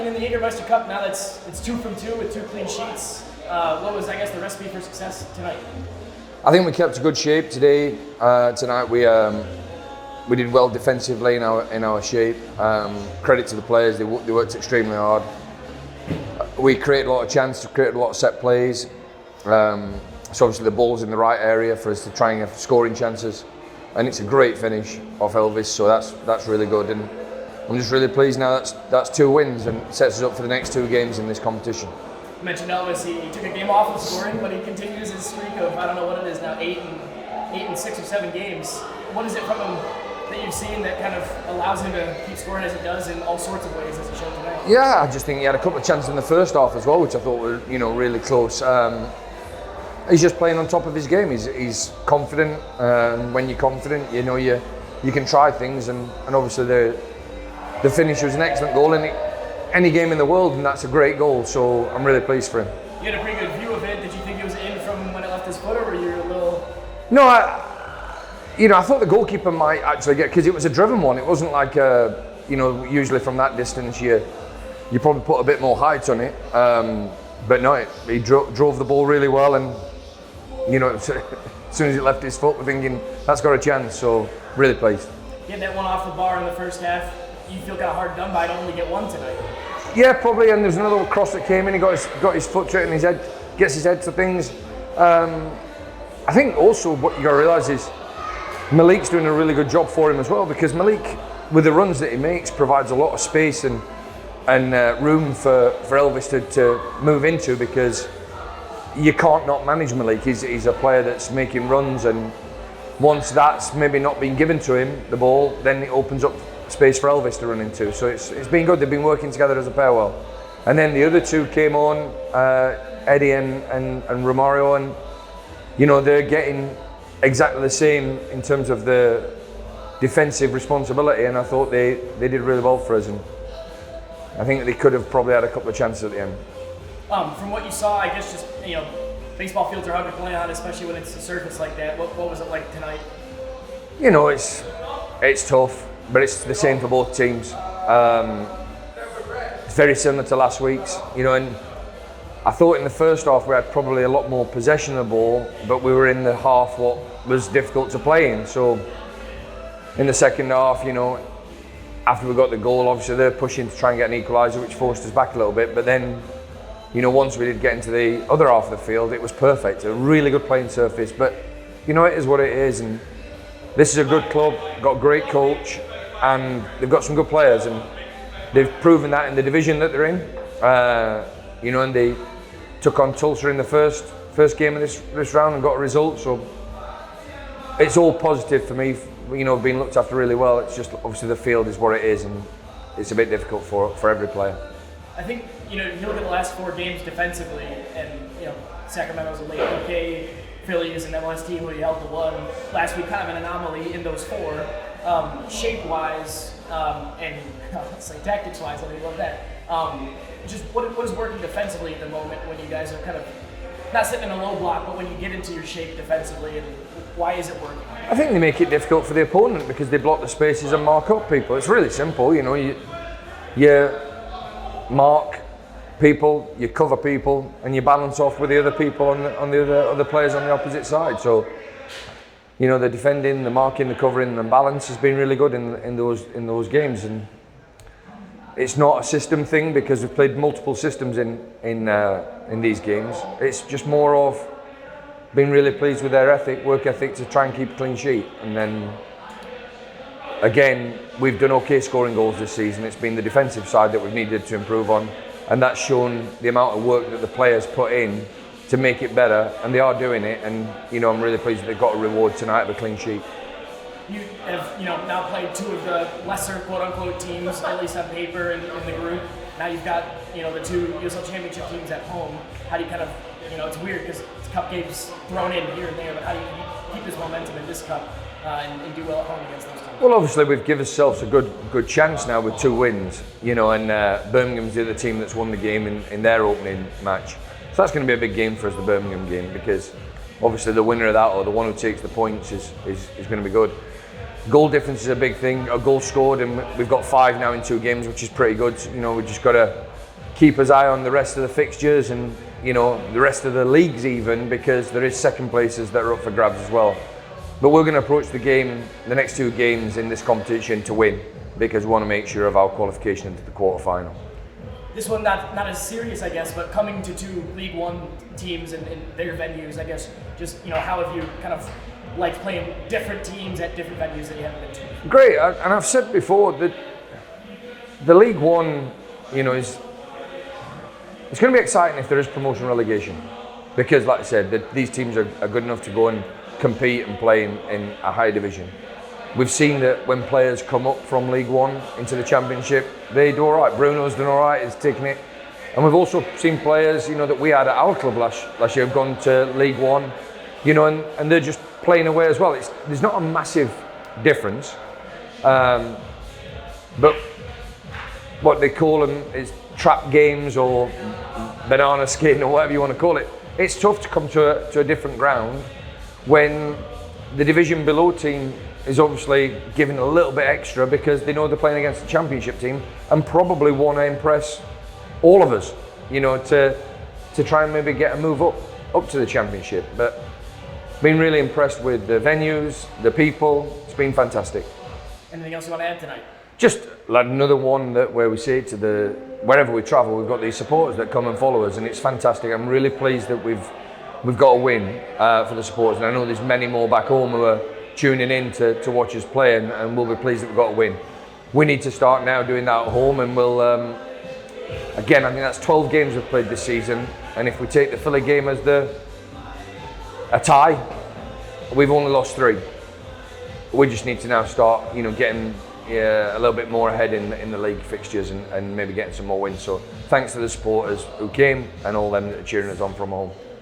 mean, in the Jägermeister Cup, now it's 2 from 2 with 2 clean sheets. What was, I guess, the recipe for success tonight? I think we kept a good shape today. Tonight we did well defensively in our shape. Credit to the players, they worked extremely hard. We created a lot of chances, created a lot of set plays. So obviously the ball's in the right area for us to try and have scoring chances. And it's a great finish off Elvis, so that's really good. And I'm just really pleased now that's 2 wins and sets us up for the next 2 games in this competition. You mentioned Elvis, he took a game off of scoring, but he continues his streak of, I don't know what it is now, 8 and 6 or 7 games. What is it from him that you've seen that kind of allows him to keep scoring as he does in all sorts of ways as he showed tonight? Yeah, I just think he had a couple of chances in the first half as well, which I thought were really close. He's just playing on top of his game. He's confident, and when you're confident, you can try things, and obviously the finish was an excellent goal in any game in the world, and that's a great goal. So I'm really pleased for him. You had a pretty good view of it. Did you think it was in from when it left his foot, or were you a little? No, I thought the goalkeeper might actually get, because it was a driven one. It wasn't like usually from that distance you probably put a bit more height on it. But no, he drove the ball really well, and as soon as it left his foot, we're thinking that's got a chance. So really pleased. Get that one off the bar in the first half. You feel kind of hard done by to only get one tonight. Yeah, probably. And there's another cross that came in. He got his foot straight in his head, gets his head to things. I think also what you got to realise is Malik's doing a really good job for him as well, because Malik, with the runs that he makes, provides a lot of space and room for Elvis to move into, because you can't not manage Malik. He's a player that's making runs, and once that's maybe not been given to him, the ball, then it opens up space for Elvis to run into. So it's been good. They've been working together as a pair well. And then the other 2 came on, Eddie and Romario, and they're getting exactly the same in terms of the defensive responsibility, and I thought they did really well for us, and I think they could have probably had a couple of chances at the end. From what you saw, I guess just baseball fields are hard to play on, especially when it's a surface like that. What was it like tonight? It's tough, but it's the same for both teams. It's very similar to last week's, and I thought in the first half we had probably a lot more possession of the ball, but we were in the half what was difficult to play in. So in the second half, after we got the goal, obviously they're pushing to try and get an equaliser, which forced us back a little bit. But then, once we did get into the other half of the field, it was perfect. A really good playing surface. But, it is what it is. And this is a good club, got a great coach, and they've got some good players. And they've proven that in the division that they're in. And they took on Tulsa in the first game of this round and got a result. So it's all positive for me. Being looked after really well. It's just obviously the field is what it is, and it's a bit difficult for every player. I think you look at the last 4 games defensively, and Sacramento's a late OK, Philly is an MLS team who held the 1. Last week, kind of an anomaly in those 4. Shape-wise and let's say tactics-wise, I love that. Just what is working defensively at the moment when you guys are kind of not sitting in a low block, but when you get into your shape defensively, and why is it working? I think they make it difficult for the opponent because they block the spaces and mark up people. It's really simple, you mark people, you cover people, and you balance off with the other people on the other players on the opposite side. So, the defending, the marking, the covering, and balance has been really good in those games. And it's not a system thing because we've played multiple systems in these games. It's just more of being really pleased with their work ethic to try and keep a clean sheet. And then again, we've done okay scoring goals this season. It's been the defensive side that we've needed to improve on, and that's shown the amount of work that the players put in to make it better, and they are doing it. And I'm really pleased that they've got a reward tonight of a clean sheet. You have now played 2 of the lesser quote-unquote teams, at least on paper, in the group. Now you've got the 2 USL Championship teams at home. How do you kind of it's weird because it's cup games thrown in here and there, but how do you keep this momentum in this cup and do well at home against those teams? Well, obviously we've given ourselves a good chance now with 2 wins, and Birmingham's the other team that's won the game in their opening match. So that's going to be a big game for us, the Birmingham game, because obviously the winner of that, or the one who takes the points, is going to be good. Goal difference is a big thing. A goal scored, and we've got 5 now in 2 games, which is pretty good. You know, we just got to keep his eye on the rest of the fixtures and, you know, the rest of the leagues even, because there is second places that are up for grabs as well. But we're going to approach the next 2 games in this competition to win, because we want to make sure of our qualification into the quarter-final. This one not as serious, I guess, but coming to 2 League One teams and their venues, I guess, just, you know, how have you kind of liked playing different teams at different venues that you haven't been to? Great, and I've said before that the League One, you know, it's going to be exciting if there is promotion relegation, because, like I said, these teams are good enough to go and compete and play in a higher division. We've seen that when players come up from League One into the Championship, they do all right. Bruno's done all right, he's taking it. And we've also seen players, you know, that we had at our club last year have gone to League One, you know, and they're just playing away as well. There's not a massive difference, but what they call them is trap games or banana skin or whatever you want to call it. It's tough to come to a different ground when the division below team is obviously giving a little bit extra because they know they're playing against the Championship team and probably want to impress all of us, you know, to try and maybe get a move up to the Championship. But been really impressed with the venues, the people. It's been fantastic. Anything else you want to add tonight? Just like another one where we say to wherever we travel, we've got these supporters that come and follow us, and it's fantastic. I'm really pleased that we've got a win for the supporters, and I know there's many more back home who are tuning in to watch us play, and we'll be pleased that we've got a win. We need to start now doing that at home, and we'll again, I think that's 12 games we've played this season, and if we take the Philly game as a tie, we've only lost 3. We just need to now start, you know, getting a little bit more ahead in the league fixtures and maybe getting some more wins. So thanks to the supporters who came and all them that are cheering us on from home.